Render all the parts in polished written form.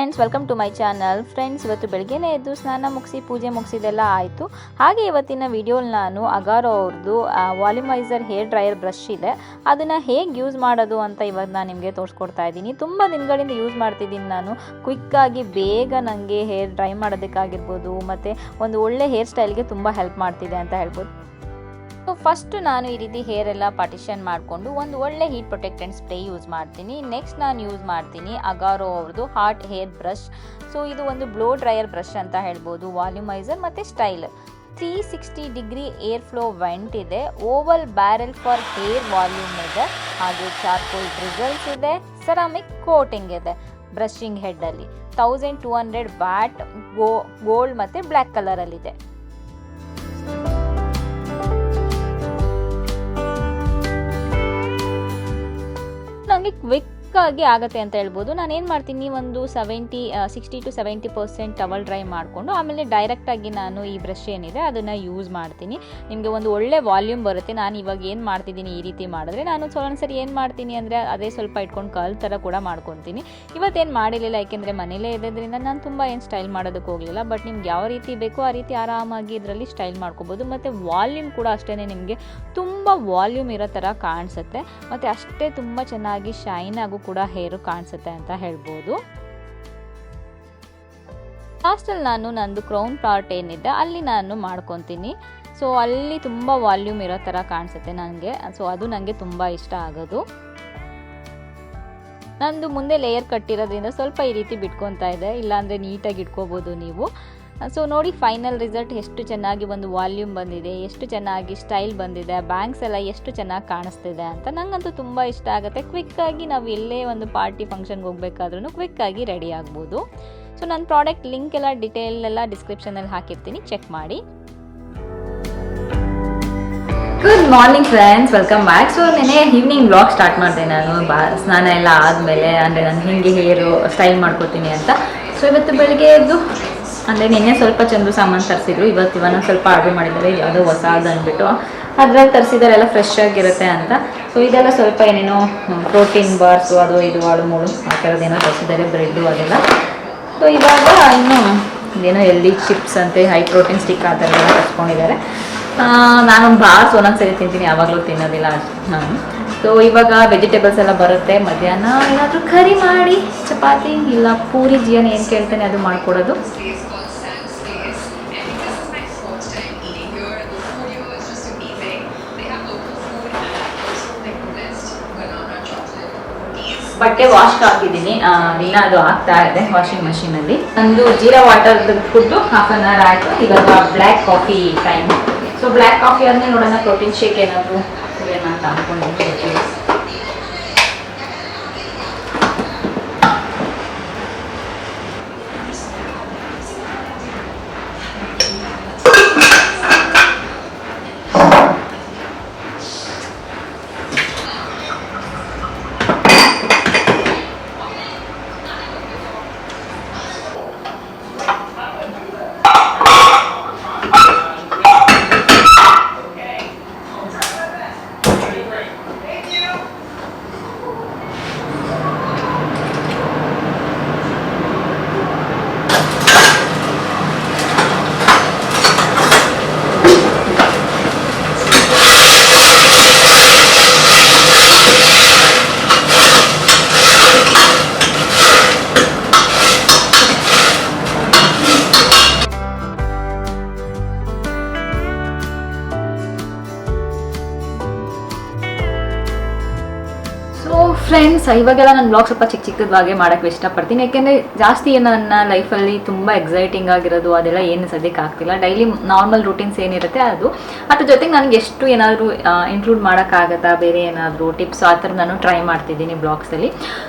Friends, welcome to my channel. Friends, ಇವತ್ತು ಬೆಳಗ್ಗೆನೇ ಎದ್ದು ಸ್ನಾನ ಮುಗಿಸಿ ಪೂಜೆ ಮುಗಿಸಿದೆಲ್ಲ ಆಯಿತು. ಹಾಗೆ ಇವತ್ತಿನ ವಿಡಿಯೋಲಿ ನಾನು ಅಗಾರೋ ಅವ್ರದ್ದು ವಾಲ್ಯೂಮೈಸರ್ ಹೇರ್ ಡ್ರೈಯರ್ ಬ್ರಷ್ ಇದೆ, ಅದನ್ನು ಹೇಗೆ ಯೂಸ್ ಮಾಡೋದು ಅಂತ ಇವಾಗ ನಾನು ನಿಮಗೆ ತೋರಿಸ್ಕೊಡ್ತಾ ಇದ್ದೀನಿ. ತುಂಬ ದಿನಗಳಿಂದ ಯೂಸ್ ಮಾಡ್ತಿದ್ದೀನಿ ನಾನು. ಕ್ವಿಕ್ಕಾಗಿ ಬೇಗ ನನಗೆ ಹೇರ್ ಡ್ರೈ ಮಾಡೋದಕ್ಕಾಗಿರ್ಬೋದು ಮತ್ತು ಒಂದು ಒಳ್ಳೆ ಹೇರ್ ಸ್ಟೈಲ್ಗೆ ತುಂಬ ಹೆಲ್ಪ್ ಮಾಡ್ತಿದೆ ಅಂತ ಹೇಳ್ಬೋದು. ಸೊ ಫಸ್ಟ್ ನಾನು ಈ ರೀತಿ ಹೇರ್ ಎಲ್ಲ ಪಾರ್ಟಿಷನ್ ಮಾಡಿಕೊಂಡು ಒಂದು ಒಳ್ಳೆ ಹೀಟ್ ಪ್ರೊಟೆಕ್ಟೆಂಟ್ ಸ್ಪ್ರೇ ಯೂಸ್ ಮಾಡ್ತೀನಿ. ನೆಕ್ಸ್ಟ್ ನಾನು ಯೂಸ್ ಮಾಡ್ತೀನಿ ಅಗಾರೋ ಅವ್ರದ್ದು ಹಾಟ್ ಹೇರ್ ಬ್ರಷ್. ಸೊ ಇದು ಒಂದು ಬ್ಲೋ ಡ್ರೈಯರ್ ಬ್ರಷ್ ಅಂತ ಹೇಳ್ಬೋದು, ವಾಲ್ಯೂಮೈಸರ್ ಮತ್ತು style. 360 degree air flow vent ಇದೆ, oval barrel for hair volume ಇದೆ, ಹಾಗೆ ಚಾರ್ಕೋಲ್ ಡ್ರಿಸಲ್ಸ್ ಇದೆ, ಸೆರಾಮಿಕ್ ಕೋಟಿಂಗ್ ಇದೆ. ಬ್ರಷಿಂಗ್ ಹೆಡ್ಡಲ್ಲಿ 1200 ವ್ಯಾಟ್ ಗೋಲ್ಡ್ ಮತ್ತು ಬ್ಲ್ಯಾಕ್ ಕಲರಲ್ಲಿದೆ. ನನಗೆ ಕ್ವಿಕ್ಕಾಗಿ ಆಗುತ್ತೆ ಅಂತ ಹೇಳ್ಬೋದು. ನಾನು ಏನು ಮಾಡ್ತೀನಿ, ಒಂದು 60 to 70% ಟವಲ್ ಡ್ರೈ ಮಾಡಿಕೊಂಡು ಆಮೇಲೆ ಡೈರೆಕ್ಟಾಗಿ ನಾನು ಈ ಬ್ರಷ್ ಏನಿದೆ ಅದನ್ನು ಯೂಸ್ ಮಾಡ್ತೀನಿ. ನಿಮಗೆ ಒಂದು ಒಳ್ಳೆ ವಾಲ್ಯೂಮ್ ಬರುತ್ತೆ. ನಾನು ಇವಾಗ ಏನು ಮಾಡ್ತಿದ್ದೀನಿ ಈ ರೀತಿ ಮಾಡಿದ್ರೆ, ನಾನು ಒಂದ್ಸರಿ ಏನು ಮಾಡ್ತೀನಿ ಅಂದರೆ ಅದೇ ಸ್ವಲ್ಪ ಇಟ್ಕೊಂಡು ಕಲ್ ಥರ ಕೂಡ ಮಾಡ್ಕೊತೀನಿ. ಇವತ್ತೇನು ಮಾಡಿರಲಿಲ್ಲ, ಯಾಕೆಂದರೆ ಮನೇಲೇ ಇರೋದ್ರಿಂದ ನಾನು ತುಂಬ ಏನು ಸ್ಟೈಲ್ ಮಾಡೋದಕ್ಕೆ ಹೋಗಲಿಲ್ಲ. ಬಟ್ ನಿಮ್ಗೆ ಯಾವ ರೀತಿ ಬೇಕೋ ಆ ರೀತಿ ಆರಾಮಾಗಿ ಇದರಲ್ಲಿ ಸ್ಟೈಲ್ ಮಾಡ್ಕೋಬೋದು. ಮತ್ತು ವಾಲ್ಯೂಮ್ ಕೂಡ ಅಷ್ಟೇ, ನಿಮಗೆ ತುಂಬ ವಾಲ್ಯೂಮ್ ಇರೋ ಥರ ಕಾಣಿಸುತ್ತೆ ಮತ್ತು ಅಷ್ಟೇ ತುಂಬ ಚೆನ್ನಾಗಿ ಶೈನ್ ಆಗು ಕೂಡ ಹೇರು ಕಾಣಿಸುತ್ತೆ ಅಂತ ಹೇಳ್ಬೋದು. ಲಾಸ್ಟಲ್ಲಿ ನಾನು ನಂದು ಕ್ರೌನ್ ಪಾರ್ಟ್ ಏನಿದೆ ಅಲ್ಲಿ ನಾನು ಮಾಡ್ಕೊತೀನಿ. ಸೊ ಅಲ್ಲಿ ತುಂಬ ವಾಲ್ಯೂಮ್ ಇರೋ ಥರ ಕಾಣಿಸುತ್ತೆ ನನಗೆ. ಸೊ ಅದು ನನಗೆ ತುಂಬ ಇಷ್ಟ ಆಗೋದು. ನಂದು ಮುಂದೆ ಲೇಯರ್ ಕಟ್ಟಿರೋದ್ರಿಂದ ಸ್ವಲ್ಪ ಈ ರೀತಿ ಬಿಟ್ಕೊತಾ ಇದೆ, ಇಲ್ಲಾಂದರೆ ನೀಟಾಗಿ ಇಟ್ಕೋಬೋದು ನೀವು. ಸೊ ನೋಡಿ ಫೈನಲ್ ರಿಸಲ್ಟ್ ಎಷ್ಟು ಚೆನ್ನಾಗಿ ಒಂದು ವಾಲ್ಯೂಮ್ ಬಂದಿದೆ, ಎಷ್ಟು ಚೆನ್ನಾಗಿ ಸ್ಟೈಲ್ ಬಂದಿದೆ, ಬ್ಯಾಂಗ್ಸ್ ಎಲ್ಲ ಎಷ್ಟು ಚೆನ್ನಾಗಿ ಕಾಣಿಸ್ತಿದೆ ಅಂತ. ನನಗಂತೂ ತುಂಬ ಇಷ್ಟ ಆಗುತ್ತೆ. ಕ್ವಿಕ್ಕಾಗಿ ನಾವು ಎಲ್ಲೇ ಒಂದು ಪಾರ್ಟಿ ಫಂಕ್ಷನ್ಗೆ ಹೋಗ್ಬೇಕಾದ್ರೂ ಕ್ವಿಕ್ಕಾಗಿ ರೆಡಿ ಆಗ್ಬೋದು. ಸೊ ನನ್ನ ಪ್ರಾಡಕ್ಟ್ ಲಿಂಕ್ ಎಲ್ಲ ಡಿಟೇಲ್ ಎಲ್ಲ ಡಿಸ್ಕ್ರಿಪ್ಷನಲ್ಲಿ ಹಾಕಿರ್ತೀನಿ, ಚೆಕ್ ಮಾಡಿ. Good morning friends, welcome back. So ನೆನೆ ಈವ್ನಿಂಗ್ ಬ್ಲಾಗ್ ಸ್ಟಾರ್ಟ್ ಮಾಡಿದೆ ನಾನು, ಸ್ನಾನ ಎಲ್ಲ ಆದಮೇಲೆ. ಅಂದರೆ ನಾನು ಹಿಂಗೆ ಹೇರು ಸ್ಟೈಲ್ ಮಾಡ್ಕೋತೀನಿ ಅಂತ. ಸೊ ಇವತ್ತು ಬೆಳಗ್ಗೆ ಎದ್ದು ಅಂದರೆ ನಿನ್ನೆ ಸ್ವಲ್ಪ ಚಂದು ಸಾಮಾನು ತರಿಸಿದ್ರು, ಇವತ್ತು ಸ್ವಲ್ಪ ಆರ್ಡರ್ ಮಾಡಿದ್ದಾರೆ, ಯಾವುದೋ ಹೊಸದು ಅಂದ್ಬಿಟ್ಟು ಅದ್ರಲ್ಲಿ ತರಿಸಿದ್ದಾರೆ, ಎಲ್ಲ ಫ್ರೆಶ್ ಆಗಿರುತ್ತೆ ಅಂತ. ಸೊ ಇದೆಲ್ಲ ಸ್ವಲ್ಪ ಏನೇನೋ ಪ್ರೋಟೀನ್ ಬಾರ್ಸು ಅದು ಇದು ಆಳು ಮೂಳು ಆ ಥರದ್ದೇನೋ ತರಿಸಿದ್ದಾರೆ, ಬ್ರೆಡ್ಡು ಅದೆಲ್ಲ. ಸೊ ಇವಾಗ ಇನ್ನು ಏನೋ ಹೆಲ್ದಿ ಚಿಪ್ಸ್ ಅಂತೆ, ಹೈ ಪ್ರೋಟೀನ್ ಸ್ಟಿಕ್ ಆ ಥರ ಎಲ್ಲ ತರಿಸ್ಕೊಂಡಿದ್ದಾರೆ. ನಾನೊಂದು ಬಾರ್ಸ್ ಒಂದೊಂದ್ಸರಿ ತಿಂತೀನಿ, ಯಾವಾಗಲೂ ತಿನ್ನೋದಿಲ್ಲ ನಾನು. ಸೊ ಇವಾಗ ವೆಜಿಟೇಬಲ್ಸ್ ಎಲ್ಲ ಬರುತ್ತೆ. ಮಧ್ಯಾಹ್ನ ಏನಾದರೂ ಕರಿ ಮಾಡಿ ಚಪಾತಿ ಇಲ್ಲ ಪೂರಿ, ಜಿಯನ್ ಏನು ಕೇಳ್ತೇನೆ ಅದು ಮಾಡಿಕೊಡೋದು. ಬಟ್ಟೆ ವಾಶ್ ಹಾಕಿದ್ದೀನಿ, ದಿನ ಅದು ಆಗ್ತಾ ಇದೆ ವಾಷಿಂಗ್ ಮಷೀನಲ್ಲಿ. ನಂದು ಜೀರಾ ವಾಟರ್ ಫುಡ್ಡು 1/2 hour ಆಯಿತು. ಇವಾಗ black coffee time. So black coffee ಆದಮೇಲೆ ನೋಡೋಣ ಪ್ರೋಟೀನ್ ಶೇಕ್ ಏನಾದರೂ ಕುಡಿಯೋಣ ಅಂತ ಅಂದ್ಕೊಂಡಿದ್ದೀನಿ. ಫ್ರೆಂಡ್ಸ್, ಇವಾಗೆಲ್ಲ ನಾನು ಬ್ಲಾಗ್ ಸ್ವಲ್ಪ ಚಿಕ್ಕದಾಗೆ ಮಾಡೋಕ್ಕೆ ಇಷ್ಟಪಡ್ತೀನಿ. ಯಾಕೆಂದರೆ ಜಾಸ್ತಿ ನನ್ನ ಲೈಫಲ್ಲಿ ತುಂಬ ಎಕ್ಸೈಟಿಂಗ್ ಆಗಿರೋದು ಅದೆಲ್ಲ ಏನು ಸದ್ಯಕ್ಕೆ ಆಗ್ತಿಲ್ಲ. ಡೈಲಿ ನಾರ್ಮಲ್ ರೂಟೀನ್ಸ್ ಏನಿರುತ್ತೆ ಅದು, ಅದ್ರ ಜೊತೆಗೆ ನನಗೆ ಎಷ್ಟು ಏನಾದರೂ ಇನ್ಕ್ಲೂಡ್ ಮಾಡೋಕ್ಕಾಗತ್ತಾ, ಬೇರೆ ಏನಾದರೂ ಟಿಪ್ಸ್ ಆ ಥರ ನಾನು ಟ್ರೈ ಮಾಡ್ತಿದ್ದೀನಿ ಬ್ಲಾಗ್ಸಲ್ಲಿ.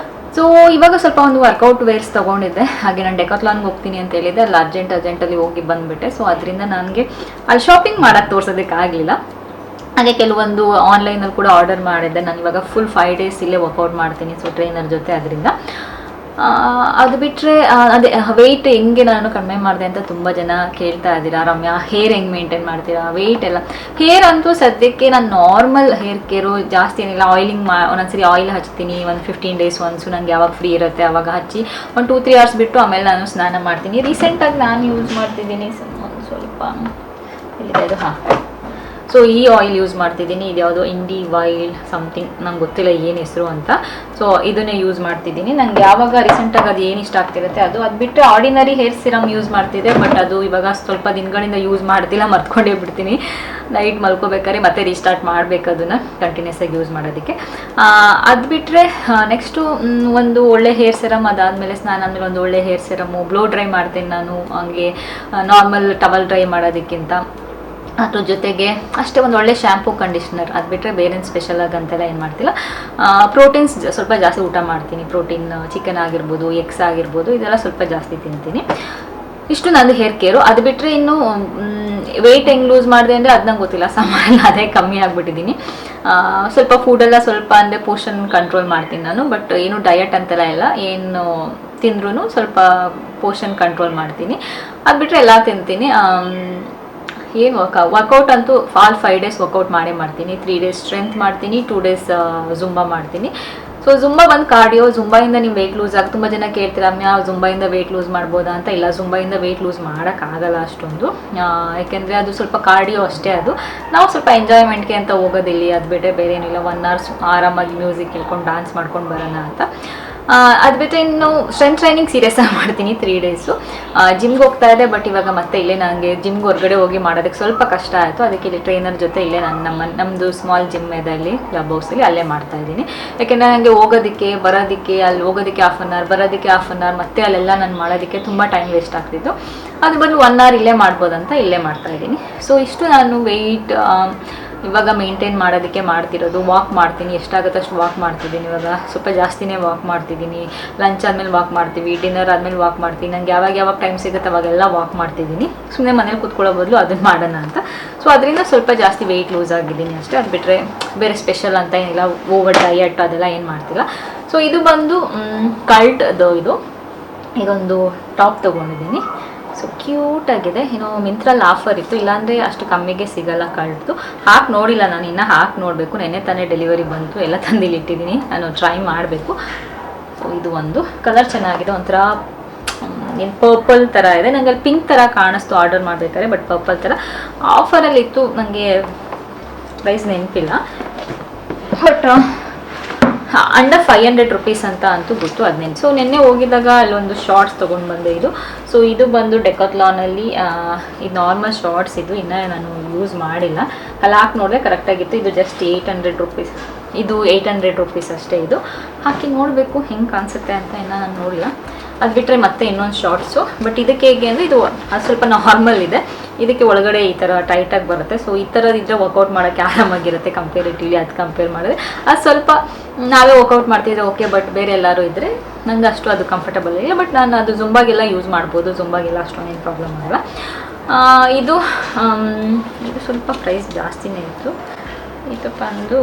ಸೊ ಇವಾಗ ಸ್ವಲ್ಪ ಒಂದು ವರ್ಕೌಟ್ ವೇರ್ಸ್ ತೊಗೊಂಡಿದ್ದೆ. ಹಾಗೆ ನಾನು ಡೆಕಾಥ್ಲಾನ್ಗೆ ಹೋಗ್ತೀನಿ ಅಂತ ಹೇಳಿದ್ದೆ, ಅಲ್ಲಿ ಅರ್ಜೆಂಟಲ್ಲಿ ಹೋಗಿ ಬಂದುಬಿಟ್ಟೆ. ಸೊ ಅದರಿಂದ ನನಗೆ ಅಲ್ಲಿ ಶಾಪಿಂಗ್ ಮಾಡೋಕ್ಕೆ ತೋರ್ಸೋದಕ್ಕಾಗಲಿಲ್ಲ. ಹಾಗೆ ಕೆಲವೊಂದು ಆನ್ಲೈನಲ್ಲಿ ಕೂಡ ಆರ್ಡರ್ ಮಾಡಿದ್ದೆ. ನಾನು ಇವಾಗ ಫುಲ್ 5 days ಇಲ್ಲೇ ವರ್ಕೌಟ್ ಮಾಡ್ತೀನಿ, ಸೊ ಟ್ರೈನರ್ ಜೊತೆ. ಅದರಿಂದ ಅದು ಬಿಟ್ಟರೆ ಅದೇ ವೆಯ್ಟ್ ಹೆಂಗೆ ನಾನು ಕಡಿಮೆ ಮಾಡಿದೆ ಅಂತ ತುಂಬ ಜನ ಕೇಳ್ತಾ ಇದ್ದೀರಾ. ರಮ್ಯಾ ಹೇರ್ ಹೆಂಗೆ ಮೇಂಟೈನ್ ಮಾಡ್ತೀರಾ, ವೆಯ್ಟ್ ಎಲ್ಲ. ಹೇರ್ ಅಂತೂ ಸದ್ಯಕ್ಕೆ ನಾನು ನಾರ್ಮಲ್ ಹೇರ್ ಕೇರು, ಜಾಸ್ತಿ ಏನಿಲ್ಲ. ಆಯಿಲಿಂಗ್ ಒಂದೊಂದ್ಸರಿ ಆಯಿಲ್ ಹಚ್ತೀನಿ, ಒಂದು 15 days ಒನ್ಸು. ನಂಗೆ ಯಾವಾಗ ಫ್ರೀ ಇರುತ್ತೆ ಅವಾಗ ಹಚ್ಚಿ ಒಂದು 2-3 hours ಬಿಟ್ಟು ಆಮೇಲೆ ನಾನು ಸ್ನಾನ ಮಾಡ್ತೀನಿ. ರೀಸೆಂಟಾಗಿ ನಾನು ಯೂಸ್ ಮಾಡ್ತಿದ್ದೀನಿ ಸ್ವಲ್ಪ ಎಲ್ಲಿದೆ ಇದು, ಹಾಂ. ಸೊ ಈ ಆಯಿಲ್ ಯೂಸ್ ಮಾಡ್ತಿದ್ದೀನಿ. ಇದು ಯಾವುದೋ ಇಂಡಿ ವೈಲ್ಡ್ ಸಮಥಿಂಗ್, ನಂಗೆ ಗೊತ್ತಿಲ್ಲ ಏನು ಹೆಸರು ಅಂತ. ಸೊ ಇದನ್ನೇ ಯೂಸ್ ಮಾಡ್ತಿದ್ದೀನಿ. ನಂಗೆ ಯಾವಾಗ ರೀಸೆಂಟಾಗಿ ಅದು ಏನು ಇಷ್ಟ ಆಗ್ತಿರುತ್ತೆ ಅದು ಬಿಟ್ಟರೆ ಆರ್ಡಿನರಿ ಹೇರ್ ಸಿರಮ್ ಯೂಸ್ ಮಾಡ್ತಿದ್ದೆ. ಬಟ್ ಅದು ಇವಾಗ ಸ್ವಲ್ಪ ದಿನಗಳಿಂದ ಯೂಸ್ ಮಾಡ್ತಿಲ್ಲ, ಮರ್ತ್ಕೊಂಡೇ ಬಿಡ್ತೀನಿ. ನೈಟ್ ಮಲ್ಕೋಬೇಕಾದ್ರೆ ಮತ್ತೆ ರೀಸ್ಟಾರ್ಟ್ ಮಾಡಬೇಕು ಅದನ್ನು ಕಂಟಿನ್ಯೂಸ್ ಆಗಿ ಯೂಸ್ ಮಾಡೋದಕ್ಕೆ. ಅದು ಬಿಟ್ಟರೆ ನೆಕ್ಸ್ಟು ಒಂದು ಒಳ್ಳೆ ಹೇರ್ ಸಿರಮ್, ಅದಾದಮೇಲೆ ಸ್ನಾನ ಆದಮೇಲೆ ಒಂದು ಒಳ್ಳೆ ಹೇರ್ ಸಿರಮು. ಬ್ಲೋ ಡ್ರೈ ಮಾಡ್ತೀನಿ ನಾನು, ಹಂಗೆ ನಾರ್ಮಲ್ ಟವಲ್ ಡ್ರೈ ಮಾಡೋದಕ್ಕಿಂತ. ಅದ್ರ ಜೊತೆಗೆ ಅಷ್ಟೇ ಒಂದು ಒಳ್ಳೆ ಶ್ಯಾಂಪು, ಕಂಡೀಷ್ನರ್. ಅದು ಬಿಟ್ಟರೆ ಬೇರೇನು ಸ್ಪೆಷಲಾಗಿ ಅಂತೆಲ್ಲ ಏನು ಮಾಡ್ತಿಲ್ಲ. ಪ್ರೋಟೀನ್ಸ್ ಸ್ವಲ್ಪ ಜಾಸ್ತಿ ಊಟ ಮಾಡ್ತೀನಿ. ಪ್ರೋಟೀನ್, ಚಿಕನ್ ಆಗಿರ್ಬೋದು, ಎಗ್ಸ್ ಆಗಿರ್ಬೋದು, ಇದೆಲ್ಲ ಸ್ವಲ್ಪ ಜಾಸ್ತಿ ತಿಂತೀನಿ. ಇಷ್ಟು ನಂದು ಹೇರ್ ಕೇರು. ಅದು ಬಿಟ್ಟರೆ ಇನ್ನು ವೆಯ್ಟ್ ಹೆಂಗೆ ಲೂಸ್ ಮಾಡಿದೆ ಅಂದರೆ ಅದು ನಂಗೆ ಗೊತ್ತಿಲ್ಲ. ಸಾಮಾನ್ಯ ಅದೇ ಕಮ್ಮಿ ಆಗಿಬಿಟ್ಟಿದ್ದೀನಿ. ಸ್ವಲ್ಪ ಫುಡೆಲ್ಲ ಸ್ವಲ್ಪ ಅಂದರೆ ಪೋರ್ಷನ್ ಕಂಟ್ರೋಲ್ ಮಾಡ್ತೀನಿ ನಾನು. ಬಟ್ ಏನು ಡಯಟ್ ಅಂತೆಲ್ಲ ಇಲ್ಲ, ಏನು ತಿಂದ್ರೂ ಸ್ವಲ್ಪ ಪೋರ್ಷನ್ ಕಂಟ್ರೋಲ್ ಮಾಡ್ತೀನಿ. ಅದು ಬಿಟ್ಟರೆ ಎಲ್ಲ ತಿಂತೀನಿ. ಏನು ವರ್ಕೌಟ್ ಅಂತೂ 5 days ವರ್ಕೌಟ್ ಮಾಡೇ ಮಾಡ್ತೀನಿ. 3 days ಸ್ಟ್ರೆಂತ್ ಮಾಡ್ತೀನಿ, 2 days ಜುಂಬಾ ಮಾಡ್ತೀನಿ. ಸೊ ಜುಂಬಾ ಬಂದು ಕಾರ್ಡಿಯೋ. ಜುಂಬಾಯಿಂದ ನೀವು ವೆಯ್ಟ್ ಲೂಸ್ ಆಗಿ ತುಂಬ ಜನ ಕೇಳ್ತೀರಾ, ರಮ್ಯಾ ಜುಂಬಾಯಿಂದ ವೆಯ್ಟ್ ಲೂಸ್ ಮಾಡ್ಬೋದಾ ಅಂತ. ಇಲ್ಲ, ಜುಂಬಾಯಿಂದ ವೆಯ್ಟ್ ಲೂಸ್ ಮಾಡೋಕ್ಕಾಗಲ್ಲ ಅಷ್ಟೊಂದು. ಯಾಕೆಂದರೆ ಅದು ಸ್ವಲ್ಪ ಕಾರ್ಡಿಯೋ ಅಷ್ಟೇ. ಅದು ನಾವು ಸ್ವಲ್ಪ ಎಂಜಾಯ್ಮೆಂಟ್ಗೆ ಅಂತ ಹೋಗೋದಿಲ್ಲಿ. ಅದು ಬಿಟ್ಟರೆ ಬೇರೆ ಏನಿಲ್ಲ. 1 hour ಆರಾಮಾಗಿ ಮ್ಯೂಸಿಕ್ ಕೇಳ್ಕೊಂಡು ಡ್ಯಾನ್ಸ್ ಮಾಡ್ಕೊಂಡು ಬರೋಣ ಅಂತ. ಅದು ಬಿಟ್ಟರೆ ಇನ್ನು ಸ್ಟ್ರೆಂತ್ ಟ್ರೈನಿಂಗ್ ಸೀರಿಯಸ್ ಆಗಿ ಮಾಡ್ತೀನಿ 3 days. ಜಿಮ್ಗೆ ಹೋಗ್ತಾ ಇದೆ, ಬಟ್ ಇವಾಗ ಮತ್ತೆ ಇಲ್ಲೇ ನನಗೆ ಜಿಮ್ಗೆ ಹೊರಗಡೆ ಹೋಗಿ ಮಾಡೋದಕ್ಕೆ ಸ್ವಲ್ಪ ಕಷ್ಟ ಆಯಿತು. ಅದಕ್ಕೆ ಇಲ್ಲಿ ಟ್ರೈನರ್ ಜೊತೆ ಇಲ್ಲೇ ನಮ್ಮದು ಸ್ಮಾಲ್ ಜಿಮ್ ಇದೆ ಅಲ್ಲಿ ಕ್ಲಬ್ ಹೌಸಲ್ಲಿ, ಅಲ್ಲೇ ಮಾಡ್ತಾಯಿದ್ದೀನಿ. ಯಾಕೆಂದರೆ ನನಗೆ ಹೋಗೋದಕ್ಕೆ ಬರೋದಕ್ಕೆ, ಅಲ್ಲಿ ಹೋಗೋದಕ್ಕೆ 1/2 hour, ಬರೋದಕ್ಕೆ 1/2 hour, ಮತ್ತೆ ಅಲ್ಲೆಲ್ಲ ನಾನು ಮಾಡೋದಕ್ಕೆ ತುಂಬ ಟೈಮ್ ವೇಸ್ಟ್ ಆಗ್ತಿತ್ತು. ಅದು ಬದಲು 1 hour ಇಲ್ಲೇ ಮಾಡ್ಬೋದಂತ ಇಲ್ಲೇ ಮಾಡ್ತಾಯಿದ್ದೀನಿ. ಸೊ ಇಷ್ಟು ನಾನು ವೆಯ್ಟ್ ಇವಾಗ ಮೇಂಟೈನ್ ಮಾಡೋದಕ್ಕೆ ಮಾಡ್ತಿರೋದು. ವಾಕ್ ಮಾಡ್ತೀನಿ, ಎಷ್ಟಾಗುತ್ತೆ ಅಷ್ಟು ವಾಕ್ ಮಾಡ್ತಿದ್ದೀನಿ. ಇವಾಗ ಸ್ವಲ್ಪ ಜಾಸ್ತಿನೇ ವಾಕ್ ಮಾಡ್ತಿದ್ದೀನಿ. ಲಂಚ್ ಆದಮೇಲೆ ವಾಕ್ ಮಾಡ್ತೀವಿ, ಡಿನ್ನರ್ ಆದಮೇಲೆ ವಾಕ್ ಮಾಡ್ತೀನಿ. ನಂಗೆ ಯಾವಾಗ ಟೈಮ್ ಸಿಗುತ್ತೆ ಅವಾಗೆಲ್ಲ ವಾಕ್ ಮಾಡ್ತಿದ್ದೀನಿ. ಸುಮ್ಮನೆ ಮನೇಲಿ ಕೂತ್ಕೊಳ್ಳೋ ಬದಲು ಅದನ್ನು ಮಾಡೋಣ ಅಂತ. ಸೊ ಅದರಿಂದ ಸ್ವಲ್ಪ ಜಾಸ್ತಿ ವೆಯ್ಟ್ ಲೂಸ್ ಆಗಿದ್ದೀನಿ ಅಷ್ಟೇ. ಅದು ಬಿಟ್ಟರೆ ಬೇರೆ ಸ್ಪೆಷಲ್ ಅಂತ ಏನಿಲ್ಲ. ಓವರ್ ಡಯಟ್ ಅದೆಲ್ಲ ಏನು ಮಾಡ್ತಿಲ್ಲ. ಸೊ ಇದು ಬಂದು ಕಲ್ಟ್ದು. ಇದೊಂದು ಟಾಪ್ ತೊಗೊಂಡಿದ್ದೀನಿ. ಸೊ ಕ್ಯೂಟಾಗಿದೆ. ಏನೋ ಮಿಂತ್ರಲ್ಲಿ ಆಫರ್ ಇತ್ತು, ಇಲ್ಲಾಂದರೆ ಅಷ್ಟು ಕಮ್ಮಿಗೆ ಸಿಗಲ್ಲ ಕಳ್ದು. ಹಾಕಿ ನೋಡಿಲ್ಲ ನಾನು, ಇನ್ನೂ ಹಾಕಿ ನೋಡಬೇಕು. ನೆನ್ನೆ ತಾನೇ ಡೆಲಿವರಿ ಬಂತು, ಎಲ್ಲ ತಂದಿಲ್ಲಿ ಇಟ್ಟಿದ್ದೀನಿ. ನಾನು ಟ್ರೈ ಮಾಡಬೇಕು. ಸೊ ಇದು ಒಂದು ಕಲರ್ ಚೆನ್ನಾಗಿದೆ, ಒಂಥರ ಏನು ಪರ್ಪಲ್ ಥರ ಇದೆ. ನನಗೆ ಅಲ್ಲಿ ಪಿಂಕ್ ಥರ ಕಾಣಿಸ್ತು ಆರ್ಡರ್ ಮಾಡಬೇಕಾದ್ರೆ, ಬಟ್ ಪರ್ಪಲ್ ಥರ ಆಫರಲ್ಲಿತ್ತು. ನನಗೆ ಪ್ರೈಸ್ ನೆನಪಿಲ್ಲ, ಬಟ್ ಅಂಡರ್ 500 rupees ಅಂತ ಅಂತೂ ಗೊತ್ತು. 15. ಸೊ ನಿನ್ನೆ ಹೋಗಿದ್ದಾಗ ಅಲ್ಲೊಂದು ಶಾರ್ಟ್ಸ್ ತೊಗೊಂಡು ಬಂದೆ. ಸೊ ಇದು ಬಂದು ಡೆಕಾಥ್ಲಾನಲ್ಲಿ ಇದು ನಾರ್ಮಲ್ ಶಾರ್ಟ್ಸ್. ಇದು ಇನ್ನೂ ನಾನು ಯೂಸ್ ಮಾಡಿಲ್ಲ. ಅಲ್ಲಿ ಹಾಕಿ ನೋಡಿದ್ರೆ ಕರೆಕ್ಟಾಗಿತ್ತು. ಇದು ಜಸ್ಟ್ 800 rupees. ಇದು 800 rupees ಅಷ್ಟೇ. ಇದು ಹಾಕಿ ನೋಡಬೇಕು ಹೆಂಗೆ ಕಾಣಿಸುತ್ತೆ ಅಂತ. ಇನ್ನೂ ನಾನು ನೋಡಿಲ್ಲ. ಅದು ಬಿಟ್ಟರೆ ಮತ್ತೆ ಇನ್ನೊಂದು ಶಾರ್ಟ್ಸು. ಬಟ್ ಇದಕ್ಕೆ ಹೇಗೆ ಅಂದರೆ ಇದು ಅದು ಸ್ವಲ್ಪ ನಾರ್ಮಲ್ ಇದೆ. ಇದಕ್ಕೆ ಒಳಗಡೆ ಈ ಥರ ಟೈಟಾಗಿ ಬರುತ್ತೆ. ಸೊ ಈ ಥರದಿದ್ದರೆ ವರ್ಕೌಟ್ ಮಾಡೋಕ್ಕೆ ಆರಾಮಾಗಿರುತ್ತೆ ಕಂಪೇರಿಟಿವ್ಲಿ. ಅದು ಕಂಪೇರ್ ಮಾಡಿದ್ರೆ ಅದು ಸ್ವಲ್ಪ ನಾವೇ ವರ್ಕೌಟ್ ಮಾಡ್ತಿದ್ರೆ ಓಕೆ, ಬಟ್ ಬೇರೆ ಎಲ್ಲರೂ ಇದ್ದರೆ ನಂಗೆ ಅಷ್ಟು ಅದು ಕಂಫರ್ಟಬಲ್ ಇಲ್ಲ. ಬಟ್ ನಾನು ಅದು ಜುಂಬಾಗೆಲ್ಲ ಯೂಸ್ ಮಾಡ್ಬೋದು. ಜುಂಬಾಗೆಲ್ಲ ಅಷ್ಟೊಂದೇನು ಪ್ರಾಬ್ಲಮ್ ಆಗಲ್ಲ. ಇದು ಸ್ವಲ್ಪ ಪ್ರೈಸ್ ಜಾಸ್ತಿನೇ ಇತ್ತು. ಇದು ಬಂದು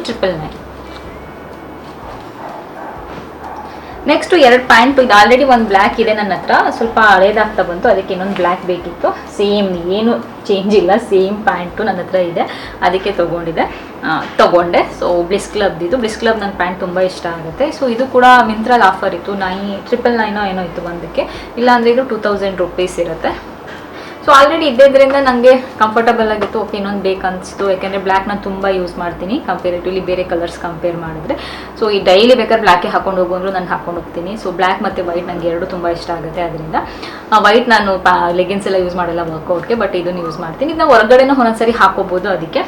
999. Next 2 pant. ಇದು ಆಲ್ರೆಡಿ ಒಂದು ಬ್ಲ್ಯಾಕ್ ಇದೆ ನನ್ನ ಹತ್ರ, ಸ್ವಲ್ಪ ಹಳೇದಾಗ್ತಾ ಬಂತು, ಅದಕ್ಕೆ ಇನ್ನೊಂದು ಬ್ಲ್ಯಾಕ್ ಬೇಕಿತ್ತು. ಸೇಮ್ ಏನು ಚೇಂಜ್ ಇಲ್ಲ, ಸೇಮ್ ಪ್ಯಾಂಟು ನನ್ನ ಹತ್ರ ಇದೆ, ಅದಕ್ಕೆ ತೊಗೊಂಡೆ. ಸೊ ಬ್ಲಿಸ್ ಕ್ಲಬ್ ನನ್ನ ಪ್ಯಾಂಟ್ ತುಂಬ ಇಷ್ಟ ಆಗುತ್ತೆ. ಸೊ ಇದು ಕೂಡ ಮಿಂತ್ರಲ್ಲಿ ಆಫರ್ ಇತ್ತು. 999 ಏನೋ ಇತ್ತು ಒಂದಕ್ಕೆ. ಇಲ್ಲಾಂದರೆ ಇದು 2000 rupees ಇರುತ್ತೆ. ಸೊ ಆಲ್ರೆಡಿ ಇದ್ದಿದ್ದರಿಂದ ನನಗೆ ಕಂಫರ್ಟಬಲ್ ಆಗಿತ್ತು. ಓಕೆ, ಇನ್ನೊಂದು ಬೇಕನ್ನಿಸ್ತು. ಯಾಕೆಂದರೆ ಬ್ಲ್ಯಾಕ್ ನಾನು ತುಂಬ ಯೂಸ್ ಮಾಡ್ತೀನಿ ಕಂಪೇರಿಟಿವ್ಲಿ ಬೇರೆ ಕಲರ್ಸ್ ಕಂಪೇರ್ ಮಾಡಿದ್ರೆ. ಸೊ ಈ ಡೈಲಿ ಬೇಕಾದ್ರೆ ಬ್ಲ್ಯಾಕೆ ಹಾಕೊಂಡು ಹೋಗೋಂದ್ರು ನಾನು ಹಾಕೊಂಡು ಹೋಗ್ತೀನಿ. ಸೊ ಬ್ಲ್ಯಾಕ್ ಮತ್ತು ವೈಟ್ ನನಗೆ ಎರಡು ತುಂಬ ಇಷ್ಟ ಆಗುತ್ತೆ. ಅದರಿಂದ ವೈಟ್ ನಾನು ಲೆಗಿನ್ಸ್ ಎಲ್ಲ ಯೂಸ್ ಮಾಡಲ್ಲ ವರ್ಕೌಟ್ಗೆ, ಬಟ್ ಇದನ್ನು ಯೂಸ್ ಮಾಡ್ತೀನಿ. ಇದನ್ನ ಹೊರಗಡೆನೂ ಒಂದೊಂದ್ಸರಿ ಹಾಕೋಬೋದು, ಅದಕ್ಕೆ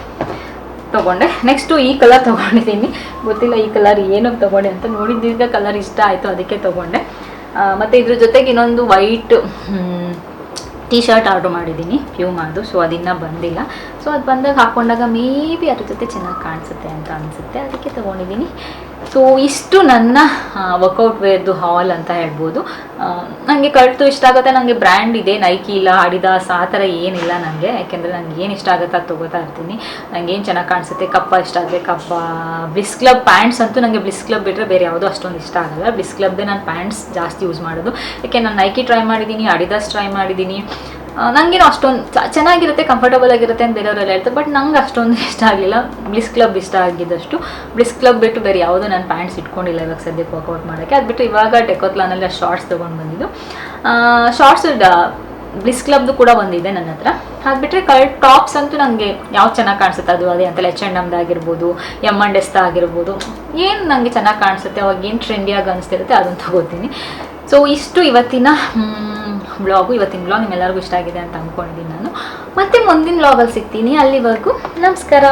ತೊಗೊಂಡೆ. ನೆಕ್ಸ್ಟು ಈ ಕಲರ್ ತೊಗೊಂಡಿದ್ದೀನಿ. ಗೊತ್ತಿಲ್ಲ ಈ ಕಲರ್ ಏನಕ್ಕೆ ತೊಗೊಂಡೆ ಅಂತ. ನೋಡಿದ್ದಾಗ ಕಲರ್ ಇಷ್ಟ ಆಯಿತು, ಅದಕ್ಕೆ ತೊಗೊಂಡೆ. ಮತ್ತು ಇದ್ರ ಜೊತೆಗೆ ಇನ್ನೊಂದು ವೈಟ್ ಟೀ ಶರ್ಟ್ ಆರ್ಡ್ರ್ ಮಾಡಿದ್ದೀನಿ, ಪ್ಯೂಮಾದು. ಸೊ ಅದಿನ್ನೂ ಬಂದಿಲ್ಲ. ಸೊ ಅದು ಬಂದಾಗ ಹಾಕ್ಕೊಂಡಾಗ ಮೇ ಬಿ ಅದ್ರ ಜೊತೆ ಚೆನ್ನಾಗಿ ಕಾಣಿಸುತ್ತೆ ಅಂತ ಅನಿಸುತ್ತೆ, ಅದಕ್ಕೆ ತೊಗೊಂಡಿದ್ದೀನಿ. ಸೊ ಇಷ್ಟು ನನ್ನ ವರ್ಕೌಟ್ ವೇರ್ದು ಹಾಲ್ ಅಂತ ಹೇಳ್ಬೋದು. ನನಗೆ ಕಳ್ತು ಇಷ್ಟ ಆಗುತ್ತೆ. ನನಗೆ ಬ್ರ್ಯಾಂಡ್ ಇದೆ, ನೈಕಿ ಇಲ್ಲ, ಅಡಿದಾಸ್ ಆ ಥರ ಏನಿಲ್ಲ ನನಗೆ. ಯಾಕೆಂದರೆ ನನಗೆ ಏನು ಇಷ್ಟ ಆಗುತ್ತೆ ಅದು ತೊಗೋತಾ ಇರ್ತೀನಿ. ನನಗೆ ಏನು ಚೆನ್ನಾಗಿ ಕಾಣಿಸುತ್ತೆ, ಕಪ್ಪ ಇಷ್ಟ ಆದರೆ ಕಪ್ಪ. ಬ್ಲಿಸ್ ಕ್ಲಬ್ ಪ್ಯಾಂಟ್ಸ್ ಅಂತೂ ನನಗೆ ಬ್ಲಿಸ್ ಕ್ಲಬ್ ಬಿಟ್ಟರೆ ಬೇರೆ ಯಾವುದೂ ಅಷ್ಟೊಂದು ಇಷ್ಟ ಆಗಲ್ಲ. ಬ್ಲಿಸ್ ಕ್ಲಬ್ದೇ ನಾನು ಪ್ಯಾಂಟ್ಸ್ ಜಾಸ್ತಿ ಯೂಸ್ ಮಾಡೋದು. ಯಾಕೆ ನಾನು ನೈಕಿ ಟ್ರೈ ಮಾಡಿದ್ದೀನಿ, ಅಡಿದಾಸ್ ಟ್ರೈ ಮಾಡಿದ್ದೀನಿ. ನನಗೇನು ಅಷ್ಟೊಂದು ಚೆನ್ನಾಗಿರುತ್ತೆ, ಕಂಫರ್ಟಬಲ್ ಆಗಿರುತ್ತೆ ಅಂತ ಬೇರೆಯವರೆಲ್ಲ ಹೇಳ್ತಾರೆ. ಬಟ್ ನಂಗೆ ಅಷ್ಟೊಂದು ಇಷ್ಟ ಆಗಲಿಲ್ಲ. ಬ್ಲಿಸ್ ಕ್ಲಬ್ ಇಷ್ಟ ಆಗಿದ್ದಷ್ಟು. ಬ್ಲಿಸ್ ಕ್ಲಬ್ ಬಿಟ್ಟು ಬೇರೆ ಯಾವುದೂ ನಾನು ಪ್ಯಾಂಟ್ಸ್ ಇಟ್ಕೊಂಡಿಲ್ಲ ಇವಾಗ ಸದ್ಯಕ್ಕೆ ವರ್ಕೌಟ್ ಮಾಡೋಕ್ಕೆ. ಅದು ಬಿಟ್ಟು ಇವಾಗ ಡೆಕೋತ್ಲಾನಲ್ಲಿ ಶಾರ್ಟ್ಸ್ ತೊಗೊಂಡು ಬಂದಿದ್ದು. ಶಾರ್ಟ್ಸ್ ಬ್ಲಿಸ್ ಕ್ಲಬ್ದು ಕೂಡ ಬಂದಿದೆ ನನ್ನ ಹತ್ರ. ಅದು ಬಿಟ್ಟರೆ ಟಾಪ್ಸ್ ಅಂತೂ ನನಗೆ ಯಾವ್ದು ಚೆನ್ನಾಗಿ ಕಾಣಿಸುತ್ತೆ ಅದು ಅದೇ ಅಂತಲ್ಲ. H&M ಆಗಿರ್ಬೋದು, M&S ಆಗಿರ್ಬೋದು, ಏನು ನನಗೆ ಚೆನ್ನಾಗಿ ಕಾಣಿಸುತ್ತೆ, ಅವಾಗ ಏನು ಟ್ರೆಂಡಿಯಾಗಿ ಅನಿಸ್ತಿರುತ್ತೆ ಅದನ್ನು ತಗೋತೀನಿ. ಸೊ ಇಷ್ಟು ಇವತ್ತಿನ ವ್ಲಾಗು. ಇವತ್ತಿನ ವ್ಲಾಗ್ ನಿಮ್ಮೆಲ್ಲರಿಗೂ ಇಷ್ಟ ಆಗಿದೆ ಅಂತ ಅಂದ್ಕೊಂಡಿದ್ದೀನಿ ನಾನು. ಮತ್ತೆ ಮುಂದಿನ ವ್ಲಾಗಲ್ಲಿ ಸಿಗ್ತೀನಿ. ಅಲ್ಲಿವರೆಗೂ ನಮಸ್ಕಾರ.